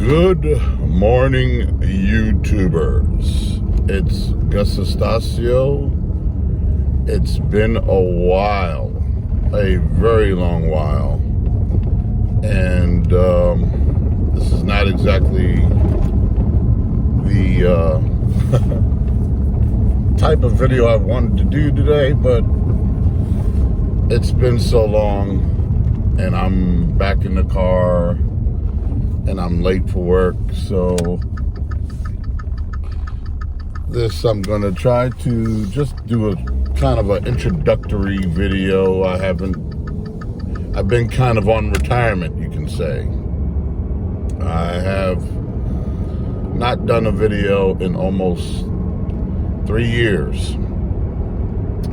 Good morning, YouTubers. It's Gus Estacio. It's been a while, a very long while, and this is not exactly the type of video I wanted to do today, but it's been so long, and I'm back in the car. And I'm late for work, so I'm gonna try to just do a kind of an introductory video. I've been kind of on retirement, you can say. I have not done a video in almost 3 years.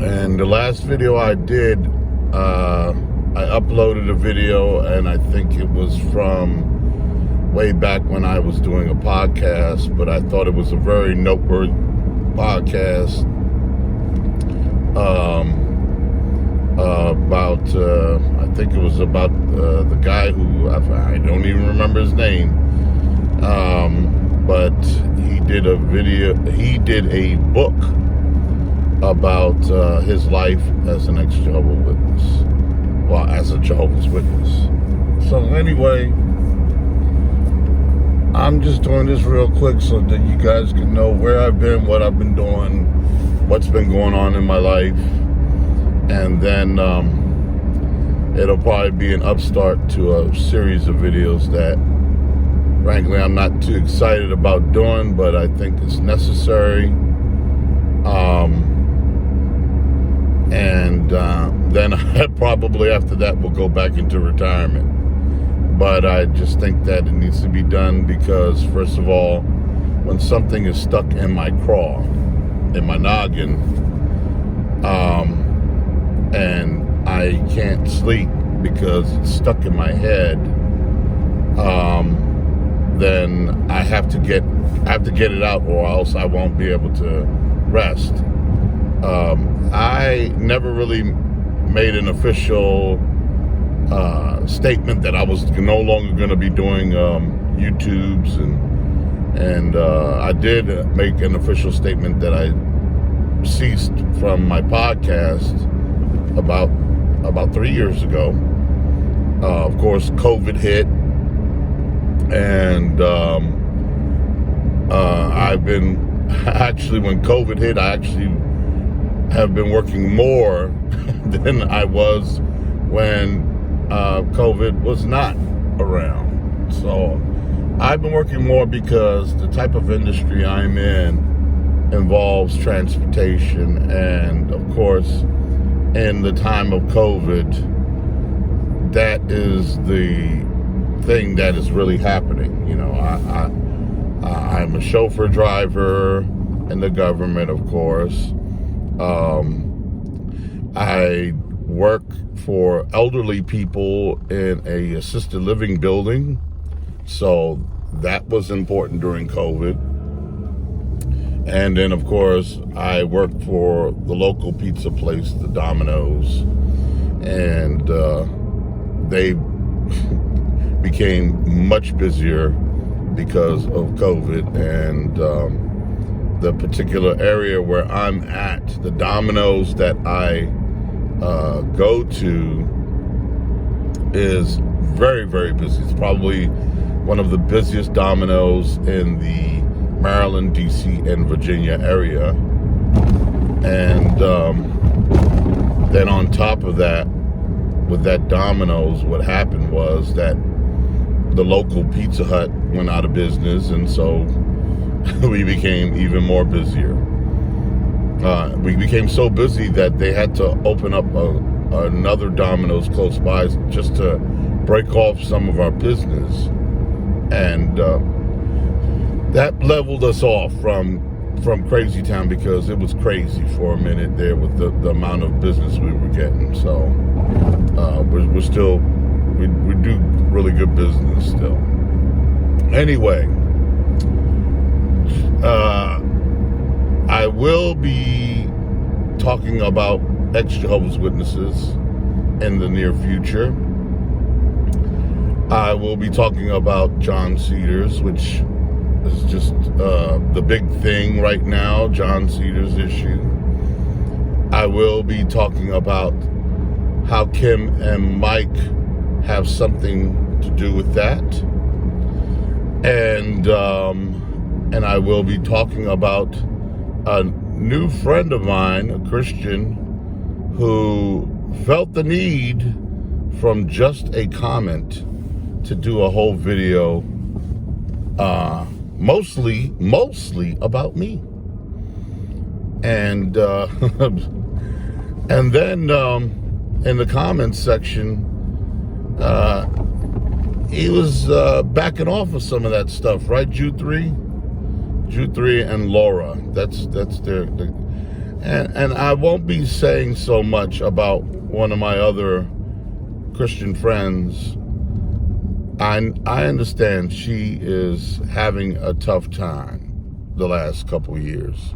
And the last video I did, I uploaded a video, and I think it was from way back when I was doing a podcast, but I thought it was a very noteworthy podcast about, I think it was about the guy who, I don't even remember his name, but he did a book about his life as an ex-Jehovah Witness, well, as a Jehovah's Witness. So anyway, I'm just doing this real quick so that you guys can know where I've been, what I've been doing, what's been going on in my life. And then it'll probably be an upstart to a series of videos that, frankly, I'm not too excited about doing, but I think it's necessary. Then probably after that, we'll go back into retirement. But I just think that it needs to be done because, first of all, when something is stuck in my craw, in my noggin, and I can't sleep because it's stuck in my head, then I have to get it out, or else I won't be able to rest. I never really made an official statement that I was no longer going to be doing YouTubes, and I did make an official statement that I ceased from my podcast about 3 years ago. Of course, COVID hit, and I've been actually, when COVID hit, I actually have been working more than I was when COVID was not around. So I've been working more because the type of industry I'm in involves transportation, and of course, in the time of COVID, that is the thing that is really happening. You know, I'm a chauffeur driver in the government, of course. I work for elderly people in a assisted living building, so that was important during COVID. And then, of course, I work for the local pizza place, the Domino's, and they became much busier because of COVID. And the particular area where I'm at, the Domino's that I go to is very, very busy. It's probably one of the busiest Domino's in the Maryland, DC, and Virginia area. And then on top of that, with that Domino's, what happened was that the local Pizza Hut went out of business, and so we became even more busier. We became so busy that they had to open up another Domino's close by just to break off some of our business. And that leveled us off from Crazy Town, because it was crazy for a minute there with the amount of business we were getting. So we're still, we do really good business still. Anyway, I will be talking about ex-Jehovah's Witnesses in the near future. I will be talking about John Cedars, which is just the big thing right now, John Cedars issue. I will be talking about how Kim and Mike have something to do with that. And I will be talking about a new friend of mine, a Christian, who felt the need from just a comment to do a whole video, mostly about me. And and then in the comments section, he was backing off of some of that stuff, right? Jude 3 and Laura. That's their and I won't be saying so much about one of my other Christian friends. I understand she is having a tough time the last couple years.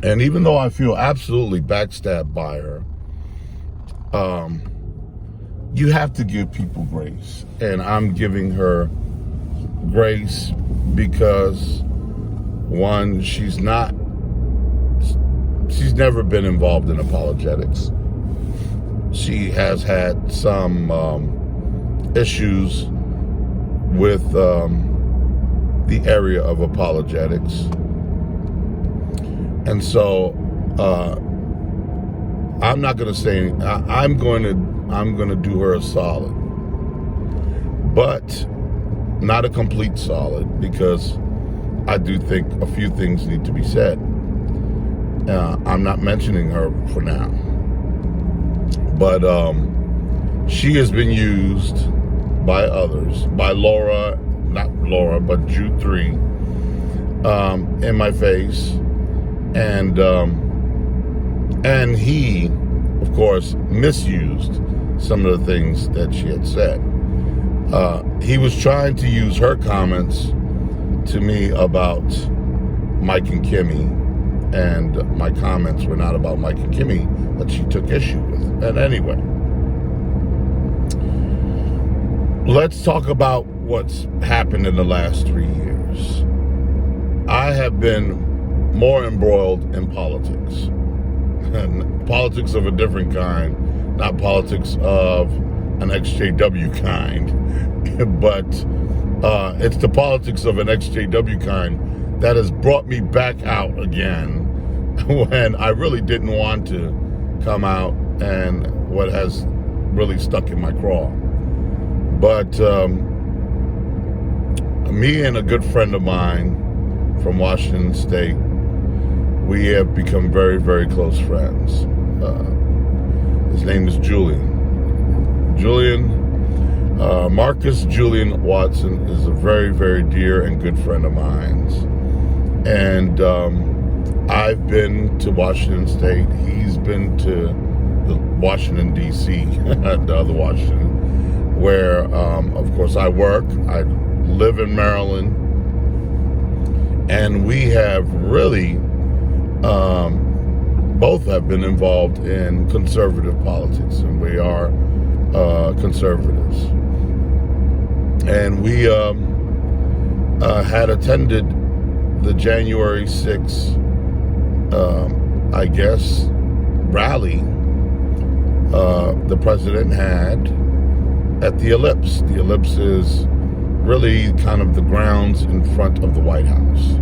And even though I feel absolutely backstabbed by her, you have to give people grace. And I'm giving her grace because, one, she's never been involved in apologetics. She has had some issues with the area of apologetics. And so I'm not going to say, I'm going to do her a solid, but not a complete solid, because I do think a few things need to be said. I'm not mentioning her for now, but she has been used by others, by Laura, not Laura, but Jude 3, in my face, and he, of course, misused some of the things that she had said. He was trying to use her comments to me about Mike and Kimmy, and my comments were not about Mike and Kimmy, that she took issue with. And anyway, let's talk about what's happened in the last 3 years. I have been more embroiled in politics. And politics of a different kind, not politics of an ex-JW kind, but it's the politics of an ex-JW kind that has brought me back out again when I really didn't want to come out, and what has really stuck in my craw. But me and a good friend of mine from Washington State, we have become very, very close friends. His name is Julian. Marcus Julian Watson is a very, very dear and good friend of mine. And I've been to Washington State. He's been to the Washington, D.C., the other Washington, where, of course, I work. I live in Maryland. And we have really, both have been involved in conservative politics, and we are conservatives. And we had attended the January 6th, I guess, rally the president had at the Ellipse. The Ellipse is really kind of the grounds in front of the White House.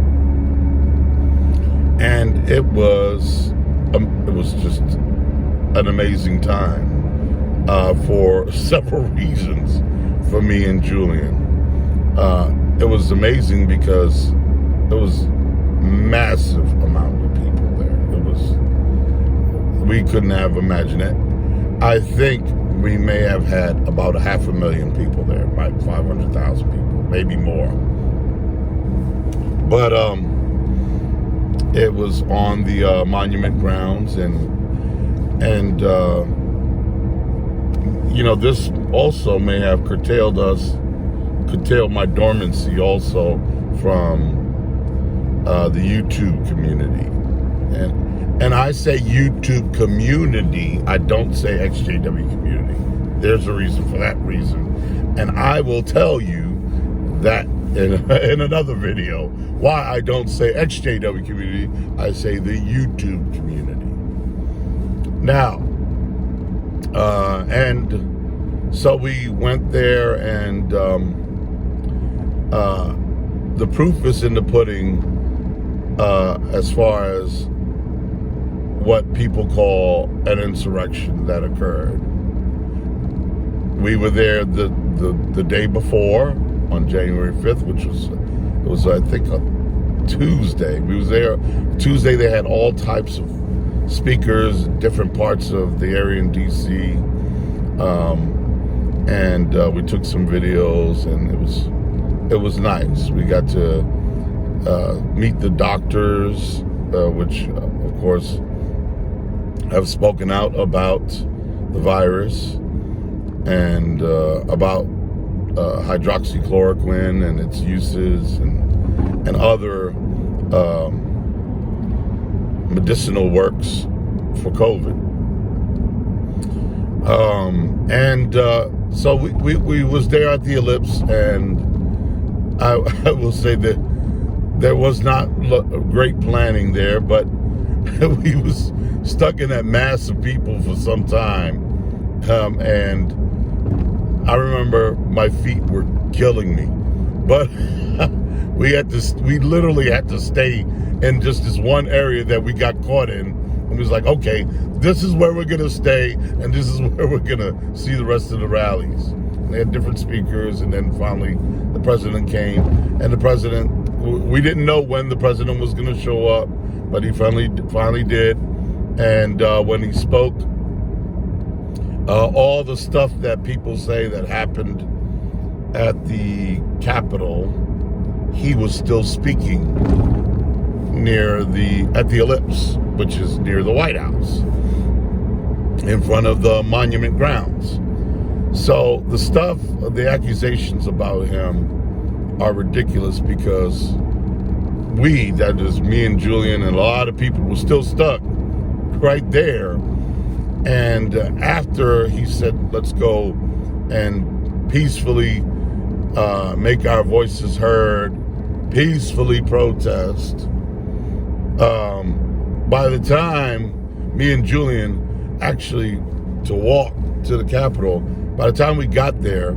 And it was just an amazing time for several reasons for me and Julian. It was amazing because it was massive amount of people there. We couldn't have imagined it. I think we may have had about 500,000 people there, right? 500,000 people, maybe more. But it was on the monument grounds, and this also may have curtailed my dormancy also from the YouTube community. And I say YouTube community, I don't say ex-JW community. There's a reason for that reason. And I will tell you that in another video, why I don't say Ex-Jehovah community, I say the YouTube community. Now, and so we went there, and the proof is in the pudding as far as what people call an insurrection that occurred. We were there the day before, on January 5th, which was I think a Tuesday. We was there Tuesday. They had all types of speakers, different parts of the area in DC, and we took some videos, and it was nice. We got to meet the doctors, which of course have spoken out about the virus and about hydroxychloroquine and its uses and other medicinal works for COVID. So we was there at the Ellipse, and I will say that there was not great planning there, but we was stuck in that mass of people for some time, and I remember my feet were killing me, but we literally had to stay in just this one area that we got caught in, and we was like, okay, this is where we're gonna stay, and this is where we're gonna see the rest of the rallies. And they had different speakers, and then finally the president came, and we didn't know when the president was gonna show up, but he finally did, and when he spoke, all the stuff that people say that happened at the Capitol, he was still speaking at the Ellipse, which is near the White House, in front of the monument grounds. So the accusations about him are ridiculous, because that is me and Julian and a lot of people, were still stuck right there. And after he said, let's go and peacefully make our voices heard, peacefully protest, by the time me and Julian actually to walk to the Capitol, by the time we got there,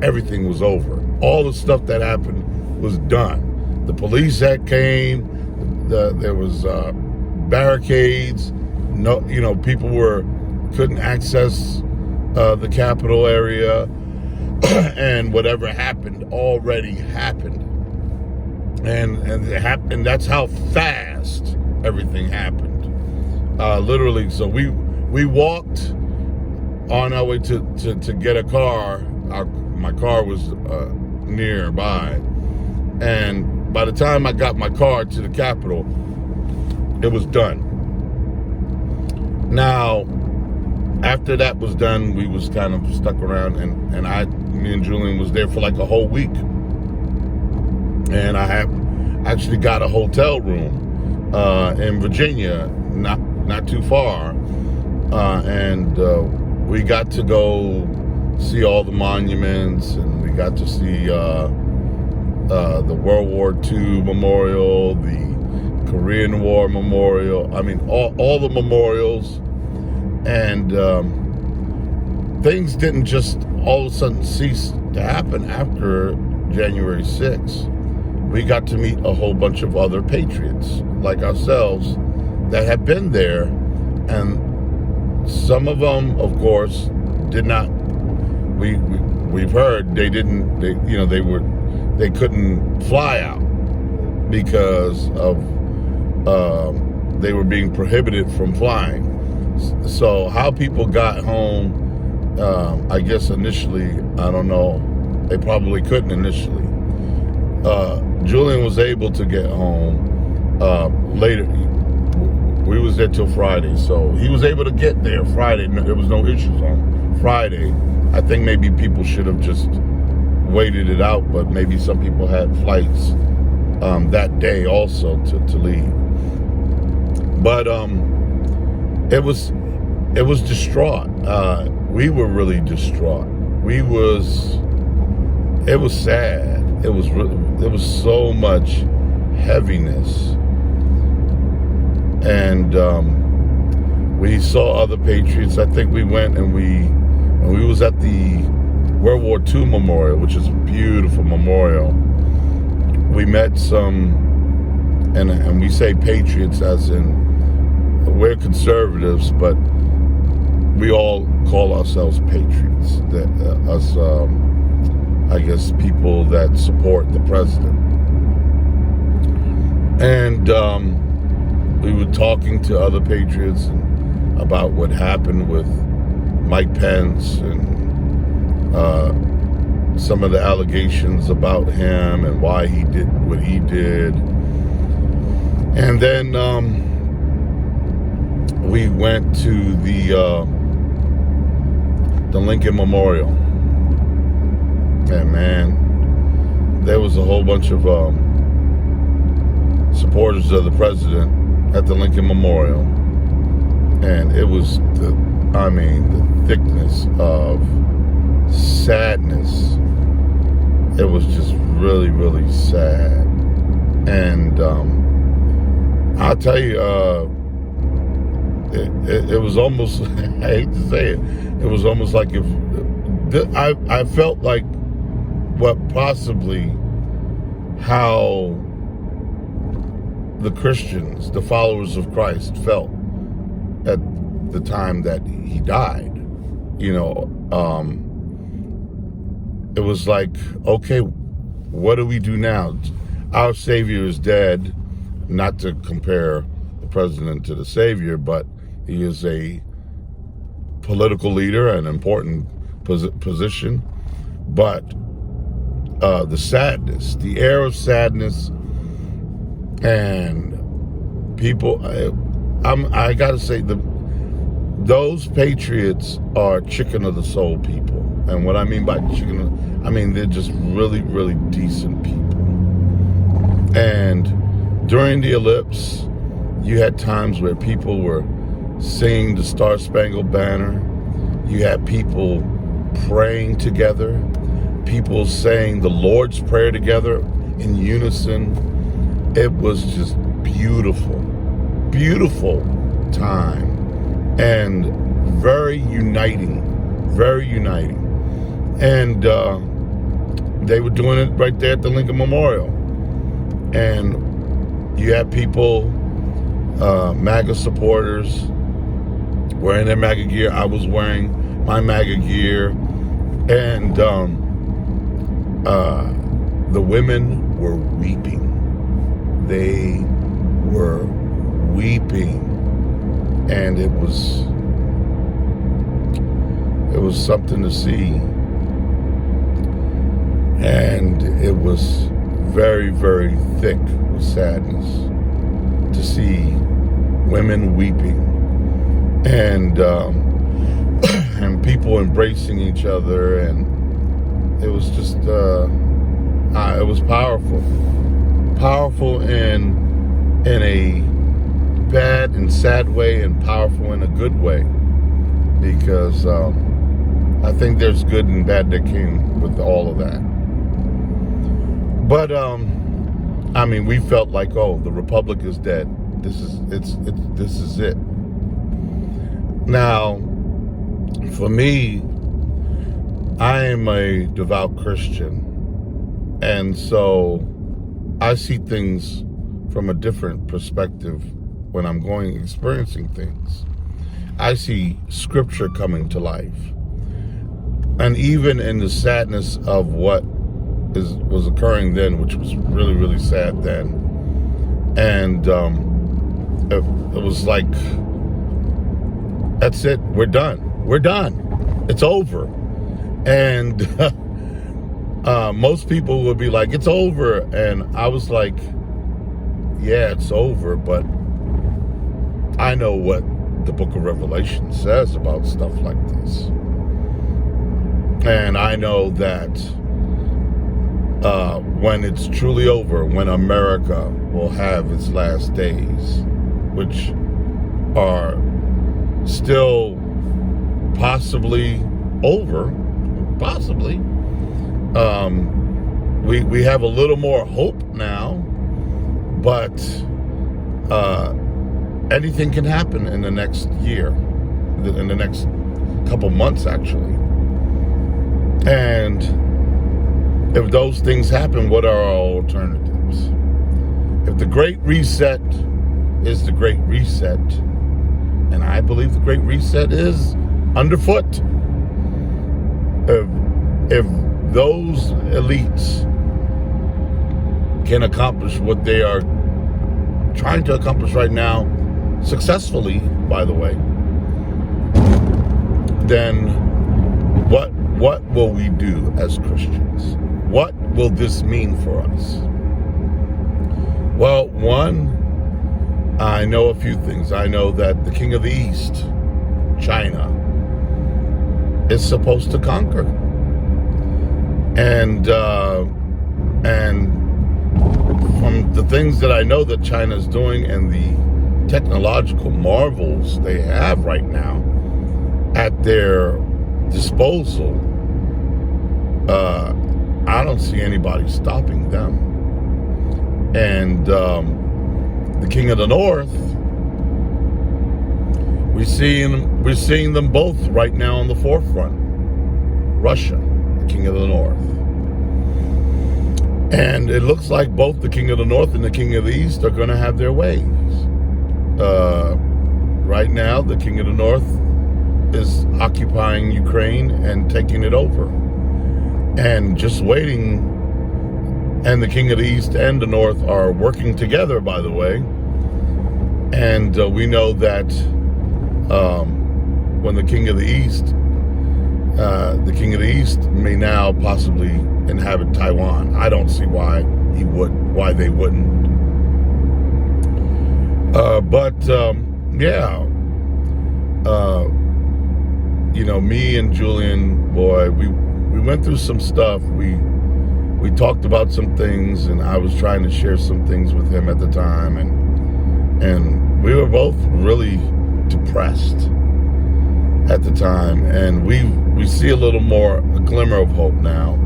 everything was over. All the stuff that happened was done. The police had came, there was barricades, people couldn't access the Capitol area, and whatever happened already happened, and that's how fast everything happened. Literally, so we walked on our way to get a car. My car was nearby, and by the time I got my car to the Capitol, it was done. Now, after that was done, we was kind of stuck around, and me and Julian was there for like a whole week. And I have actually got a hotel room in Virginia, not too far, and we got to go see all the monuments, and we got to see the World War II memorial, the Korean War memorial. I mean, all the memorials. And things didn't just all of a sudden cease to happen after January 6th. We got to meet a whole bunch of other patriots like ourselves that had been there, and some of them, of course, did not. We've heard they couldn't fly out because of they were being prohibited from flying. So how people got home, I guess initially, I don't know, they probably couldn't initially. Julian was able to get home later. We was there till Friday, so he was able to get there Friday. There was no issues on Friday. I think maybe people should have just waited it out, but maybe some people had flights that day also to leave. But it was distraught. We were really distraught. We was it was sad. There was so much heaviness. And we saw other patriots. I think we went and we was at the World War II Memorial, which is a beautiful memorial. We met some, and we say patriots as in we're conservatives, but we all call ourselves patriots. I guess people that support the president. And we were talking to other patriots about what happened with Mike Pence and some of the allegations about him and why he did what he did. And then we went to the Lincoln Memorial. And man, there was a whole bunch of supporters of the president at the Lincoln Memorial. And it was the thickness of sadness. It was just really, really sad. And I'll tell you, it was almost, I hate to say it was almost like if, I felt like what possibly how the Christians, the followers of Christ, felt at the time that he died. It was like, okay, what do we do now? Our Savior is dead. Not to compare the president to the Savior, but he is a political leader, an important position. But the sadness, the air of sadness, and people, I gotta say, those patriots are chicken of the soul people. And what I mean by chicken, they're just really, really decent people. And during the eclipse, you had times where people were singing the Star Spangled Banner. You had people praying together, people saying the Lord's Prayer together in unison. It was just beautiful, beautiful time, and very uniting. And they were doing it right there at the Lincoln Memorial. And you had people, MAGA supporters, wearing their MAGA gear. I was wearing my MAGA gear. And the women were weeping. They were weeping. And it was something to see. And it was very, very thick with sadness to see women weeping and people embracing each other, and it was just it was powerful in a bad and sad way, and powerful in a good way, because I think there's good and bad that came with all of that. But we felt like, oh, the Republic is dead. This is it. Now, for me, I am a devout Christian, and so I see things from a different perspective when I'm experiencing things. I see Scripture coming to life, and even in the sadness of what was occurring then, which was really, really sad then, and it was like, that's it, we're done, it's over. And most people would be like, it's over, and I was like, yeah, it's over, but I know what the book of Revelation says about stuff like this, and I know that when it's truly over, when America will have its last days, which are still possibly over, We have a little more hope now, but anything can happen in the next year, in the next couple months, actually. And if those things happen, what are our alternatives? If the Great Reset is the Great Reset, and I believe the Great Reset is underfoot, if those elites can accomplish what they are trying to accomplish right now, successfully, by the way, then what will we do as Christians? What will this mean for us? Well, one, I know a few things. I know that the King of the East, China, is supposed to conquer. And from the things that I know that China is doing and the technological marvels they have right now at their disposal, I don't see anybody stopping them. And the King of the North, we're seeing them both right now on the forefront. Russia, the King of the North. And it looks like both the King of the North and the King of the East are going to have their ways. Right now, the King of the North is occupying Ukraine and taking it over. And just waiting. And the King of the East and the North are working together, by the way. And we know that when the King of the East may now possibly inhabit Taiwan. I don't see why they wouldn't. Me and Julian, boy, we went through some stuff. We talked about some things, and I was trying to share some things with him at the time, and we were both really depressed at the time, and we see a glimmer of hope now.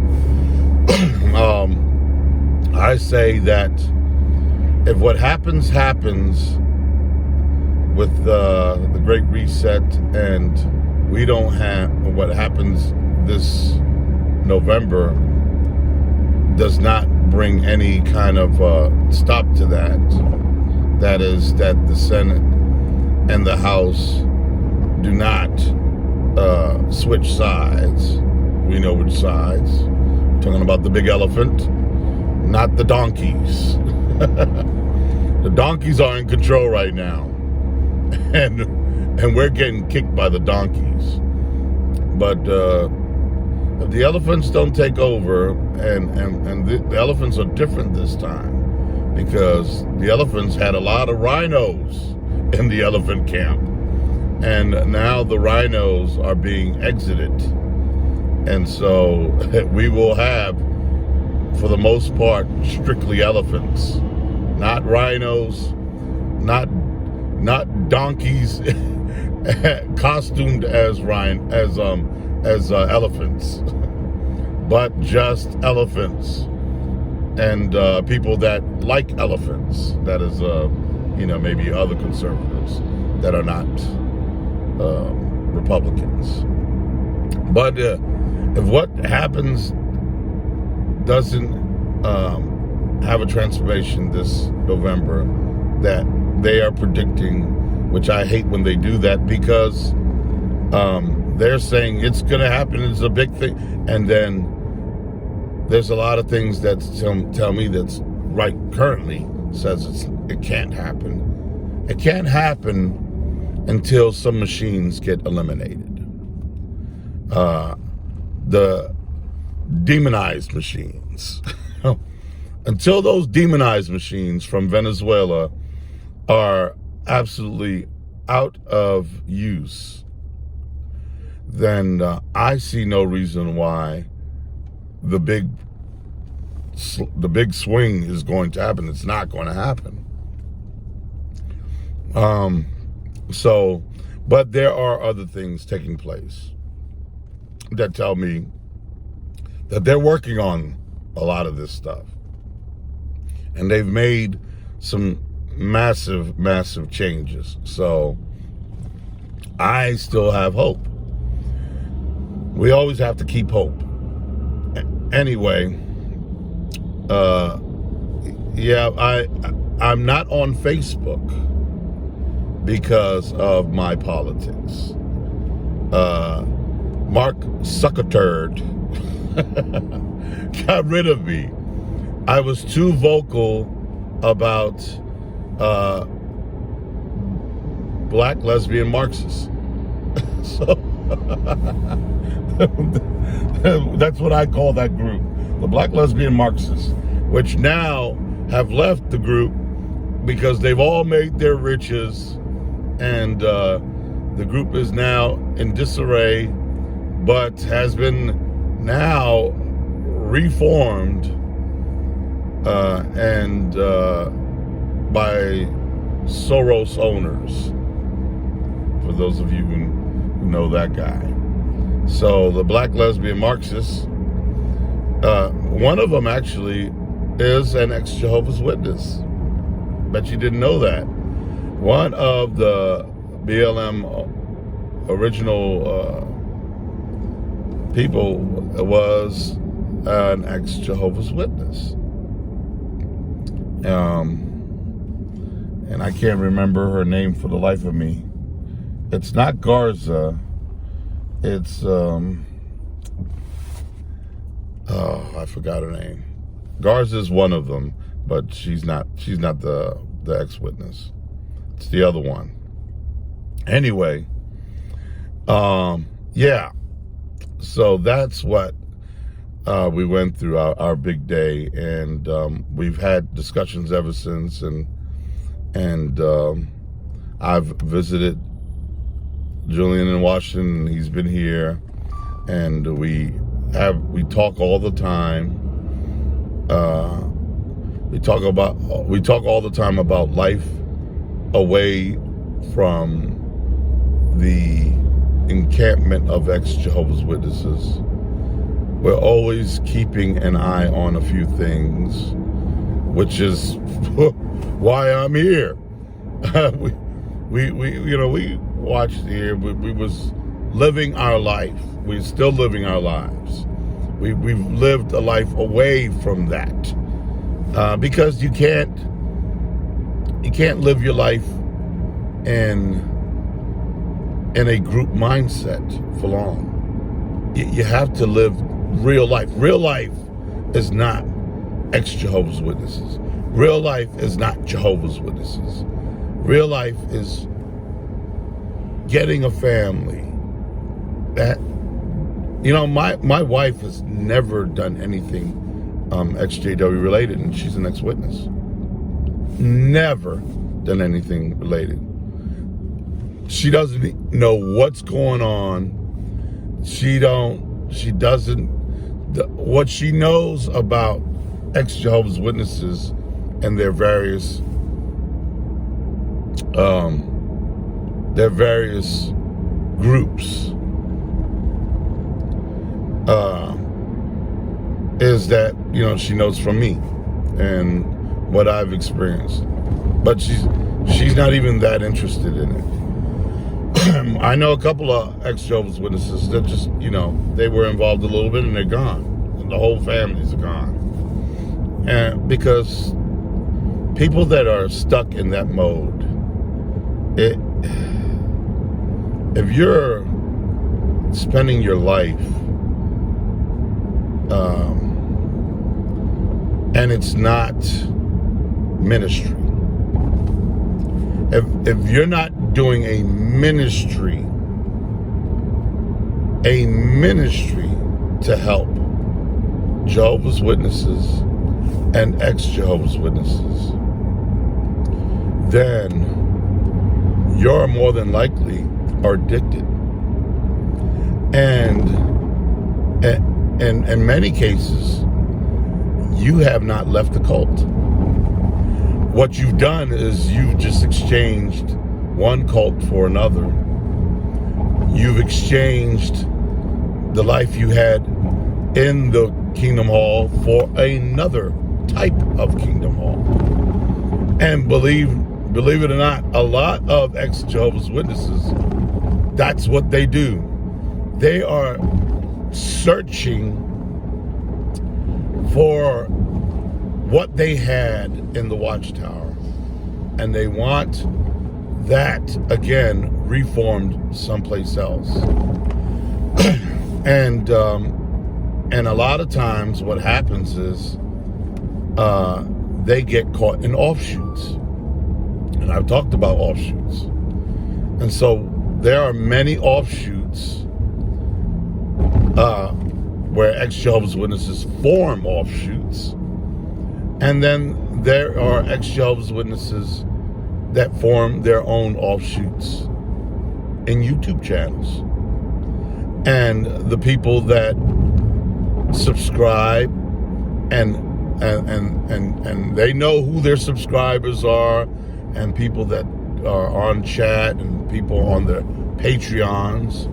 I say that if what happens with the Great Reset, and we don't have what happens this November does not bring any kind of stop to that. That is that the Senate and the House do not switch sides. We know which sides. We're talking about the big elephant, not the donkeys. The donkeys are in control right now, and we're getting kicked by the donkeys. But if the elephants don't take over, and the elephants are different this time, because the elephants had a lot of rhinos in the elephant camp, and now the rhinos are being exited, and so we will have, for the most part, strictly elephants, not rhinos, not donkeys costumed as elephants, but just elephants, and people that like elephants. That is, maybe other conservatives that are not Republicans. But if what happens doesn't have a transformation this November that they are predicting, which I hate when they do that, because they're saying it's going to happen, it's a big thing, and then there's a lot of things that tell me that's right currently says it can't happen. It can't happen until some machines get eliminated. The demonized machines. Until those demonized machines from Venezuela are absolutely out of use, then I see no reason why the big swing is going to happen. It's not going to happen. But there are other things taking place that tell me that they're working on a lot of this stuff. And they've made some massive, massive changes. So I still have hope. We always have to keep hope. Anyway, yeah, I'm not on Facebook because of my politics. Mark Zuckerberg got rid of me. I was too vocal about black lesbian Marxists. So that's what I call that group, the black lesbian Marxists, which now have left the group because they've all made their riches, and the group is now in disarray, but has been now reformed and by Soros owners, for those of you who know that guy. So the black lesbian Marxists, one of them actually is an ex-Jehovah's Witness. Bet you didn't know that. One of the BLM original people was an ex-Jehovah's Witness. And I can't remember her name for the life of me. It's not Garza. It's I forgot her name. Garza is one of them, but she's not the ex-witness. It's the other one. Anyway, yeah. So that's what we went through our big day, and we've had discussions ever since, and I've visited Julian in Washington. He's been here, and we talk all the time. We talk all the time about life away from the encampment of ex-Jehovah's Witnesses. We're always keeping an eye on a few things, which is why I'm here. we watched here. We was living our life. We're still living our lives. We've lived a life away from that, because you can't live your life in a group mindset for long. You have to live real life. Real life is not ex-Jehovah's Witnesses. Real life is not Jehovah's Witnesses. Real life is getting a family. That, my wife has never done anything ex-JW related, and she's an ex-witness. Never done anything related. She doesn't know what's going on. What she knows about ex-Jehovah's Witnesses and their various groups is that, she knows from me and what I've experienced. But she's not even that interested in it. I know a couple of ex-Jehovah's Witnesses that just, they were involved a little bit and they're gone. And the whole families are gone. And because people that are stuck in that mode, if you're spending your life and it's not ministry, if you're not doing a ministry to help Jehovah's Witnesses and ex-Jehovah's Witnesses, then you're more than likely are addicted. And in many cases, you have not left the cult. What you've done is you've just exchanged one cult for another. You've exchanged the life you had in the Kingdom Hall for another type of Kingdom Hall. And believe it or not, a lot of ex-Jehovah's Witnesses, that's what they do. They are searching for what they had in the Watchtower, and they want that again reformed someplace else. And a lot of times what happens is they get caught in offshoots, and I've talked about offshoots. And so there are many offshoots where ex-Jehovah's Witnesses form offshoots, and then there are ex-Jehovah's Witnesses that form their own offshoots in YouTube channels. And the people that subscribe and they know who their subscribers are, and people that are on chat and people on their Patreons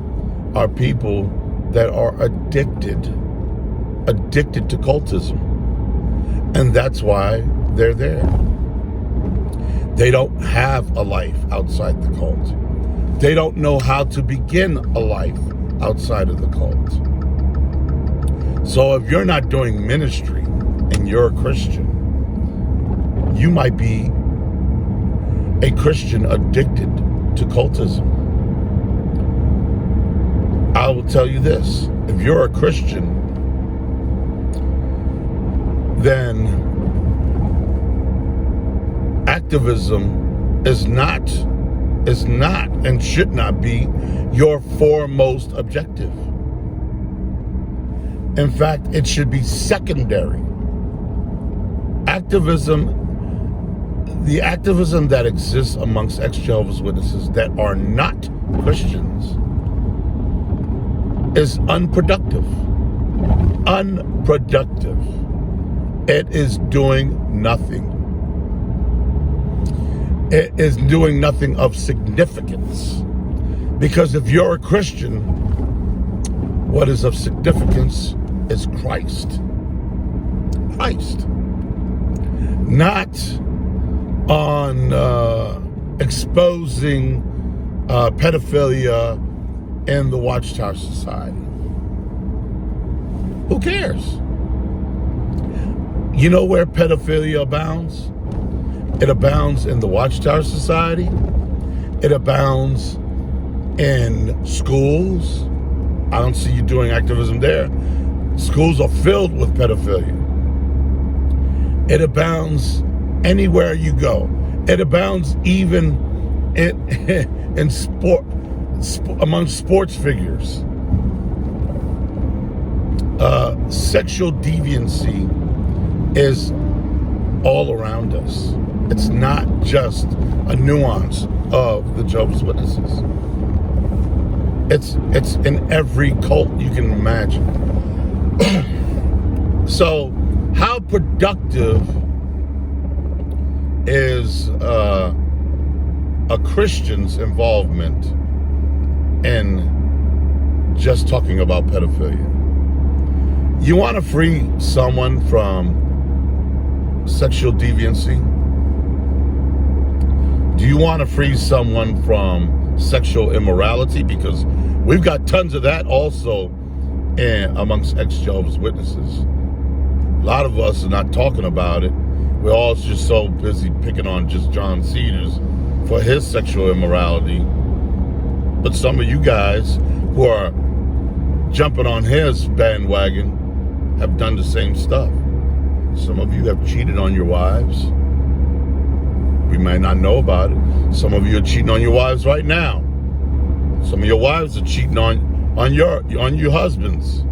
are people that are addicted to cultism. And that's why they're there. They don't have a life outside the cult. They don't know how to begin a life outside of the cult. So if you're not doing ministry and you're a Christian, you might be a Christian addicted to cultism. I will tell you this: if you're a Christian, then activism is not and should not be your foremost objective. In fact, it should be secondary. The activism that exists amongst ex-Jehovah's Witnesses that are not Christians is unproductive. Unproductive. It is doing nothing. It is doing nothing of significance. Because if you're a Christian, what is of significance is Christ. Christ. Not on exposing pedophilia in the Watchtower Society. Who cares? You know where pedophilia abounds? It abounds in the Watchtower Society. It abounds in schools. I don't see you doing activism there. Schools are filled with pedophilia. It abounds anywhere you go. It abounds even in sport, among sports figures. Sexual deviancy is all around us. It's not just a nuance of the Jehovah's Witnesses. It's in every cult you can imagine. So, how productive is a Christian's involvement in just talking about pedophilia? You want to free someone from sexual deviancy? Do you want to free someone from sexual immorality? Because we've got tons of that also amongst ex-Jehovah's Witnesses. A lot of us are not talking about it. We're all just so busy picking on just John Cedars for his sexual immorality. But some of you guys who are jumping on his bandwagon have done the same stuff. Some of you have cheated on your wives. We might not know about it. Some of you are cheating on your wives right now. Some of your wives are cheating on your husbands.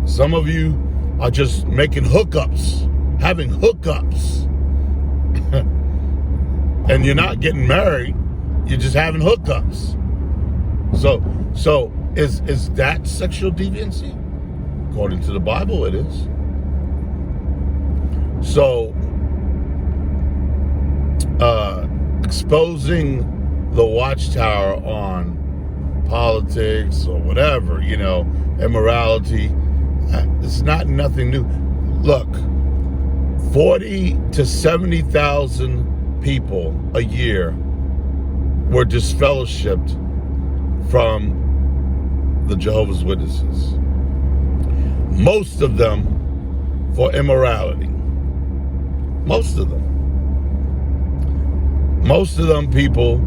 Some of you are just making hookups, having hookups. And you're not getting married, you're just having hookups. So is that sexual deviancy? According to the Bible, it is. So exposing the Watchtower on politics or whatever, immorality, It's not nothing new. Look, 40 to 70,000 people a year were disfellowshipped from the Jehovah's Witnesses. Most of them for immorality. Most of them. Most of them people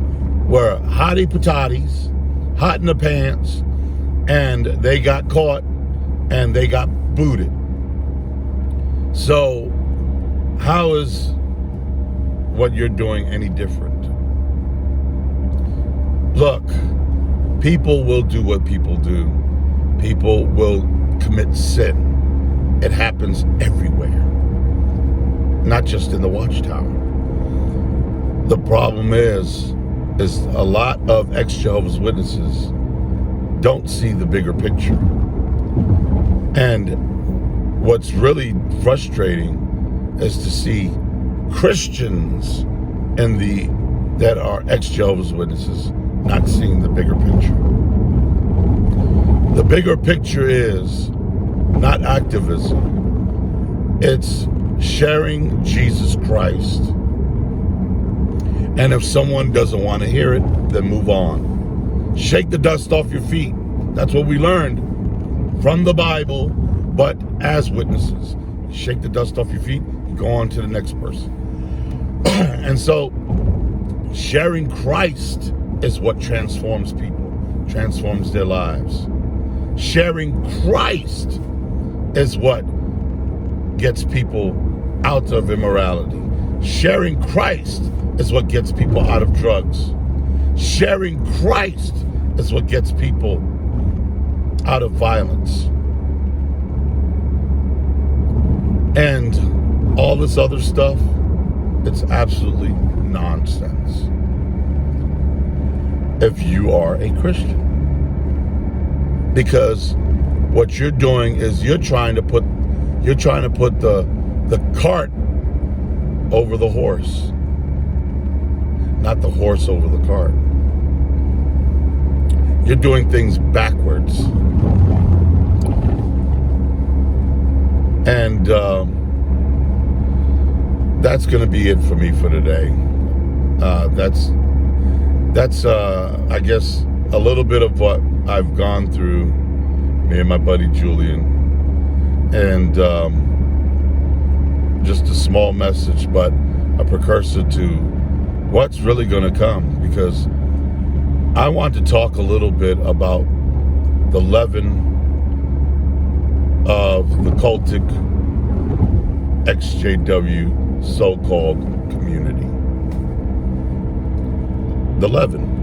were hottie patatis, hot in the pants, and they got caught and they got booted. So how is what you're doing any different? Look, people will do what people do. People will commit sin. It happens everywhere, not just in the Watchtower. The problem is a lot of ex-Jehovah's Witnesses don't see the bigger picture. And what's really frustrating is to see Christians that are ex-Jehovah's Witnesses not seeing the bigger picture. The bigger picture is not activism. It's sharing Jesus Christ. And if someone doesn't want to hear it, then move on. Shake the dust off your feet. That's what we learned from the Bible, but as witnesses. Shake the dust off your feet, go on to the next person. And so, sharing Christ is what transforms people, transforms their lives. Sharing Christ is what gets people out of immorality. Sharing Christ is what gets people out of drugs. Sharing Christ is what gets people out of violence. And all this other stuff, it's absolutely nonsense if you are a Christian. Because what you're doing is you're trying to put the cart over the horse, not the horse over the cart. You're doing things backwards. And that's going to be it for me for today. That's I guess a little bit of what I've gone through, me and my buddy Julian, and just a small message, but a precursor to what's really going to come, because I want to talk a little bit about the leaven of the cultic Ex-Jehovah so-called community. The leaven.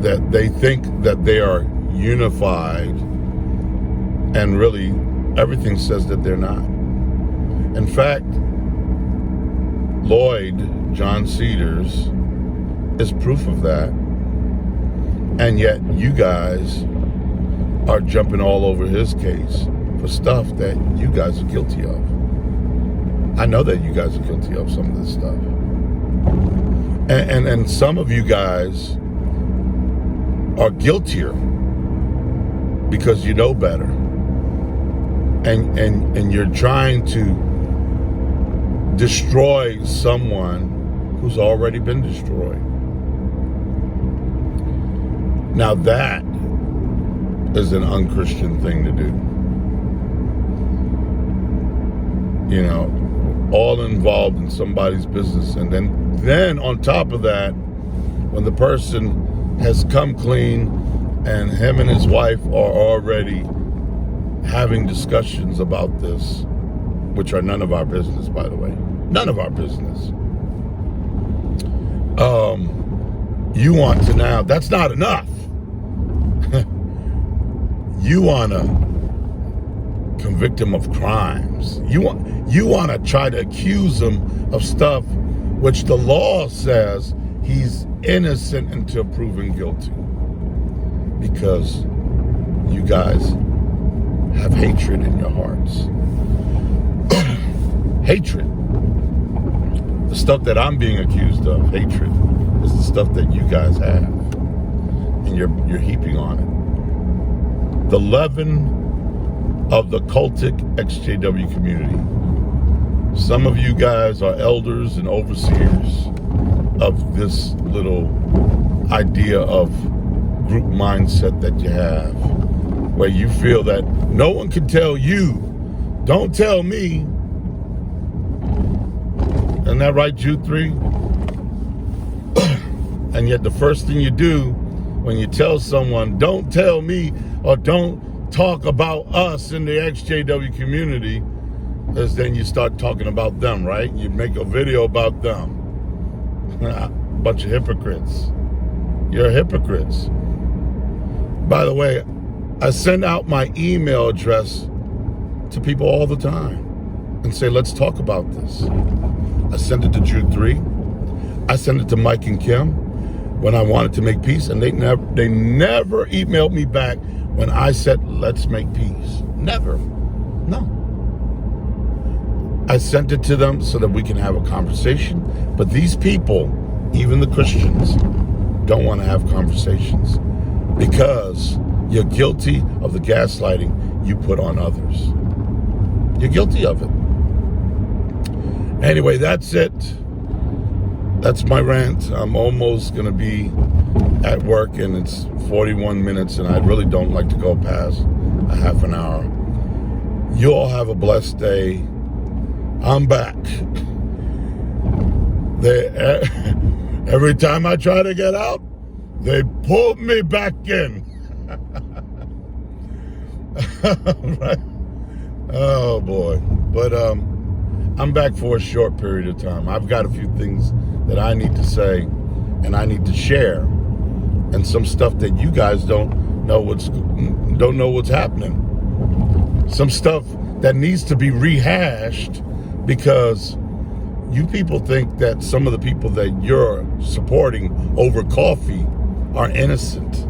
That they think that they are unified, and really everything says that they're not. In fact, John Cedars is proof of that. And yet you guys are jumping all over his case for stuff that you guys are guilty of. I know that you guys are guilty of some of this stuff. And some of you guys are guiltier because you know better. And you're trying to destroy someone who's already been destroyed. Now that is an unchristian thing to do. You know, all involved in somebody's business. And then on top of that, when the person has come clean and him and his wife are already having discussions about this, which are none of our business, by the way. None of our business. You want to now, that's not enough. You want to convict him of crimes. You want to try to accuse him of stuff which the law says he's innocent until proven guilty. Because you guys have hatred in your hearts. Hatred. The stuff that I'm being accused of, hatred, is the stuff that you guys have. And you're heaping on the leaven of the cultic Ex-JW community. Some of you guys are elders and overseers of this little idea of group mindset that you have, where you feel that no one can tell you, don't tell me. Isn't that right, Jude 3? And yet the first thing you do when you tell someone, don't tell me, or don't talk about us in the Ex-JW community, is then you start talking about them, right? You make a video about them. A bunch of hypocrites. You're hypocrites. By the way, I send out my email address to people all the time and say, let's talk about this. I send it to Jude 3. I send it to Mike and Kim when I wanted to make peace, and they never emailed me back when I said, let's make peace. Never. No. I sent it to them so that we can have a conversation. But these people, even the Christians, don't want to have conversations because you're guilty of the gaslighting you put on others. You're guilty of it. Anyway, that's it. That's my rant. I'm almost going to be at work, and it's 41 minutes, and I really don't like to go past a half an hour. You all have a blessed day. I'm back. Every time I try to get out, they pull me back in. Right? Oh boy. But I'm back for a short period of time. I've got a few things that I need to say and I need to share, and some stuff that you guys don't know what's happening. Some stuff that needs to be rehashed, because you people think that some of the people that you're supporting over coffee are innocent.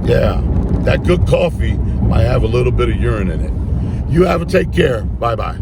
Yeah, that good coffee might have a little bit of urine in it. You have a take care. Bye-bye.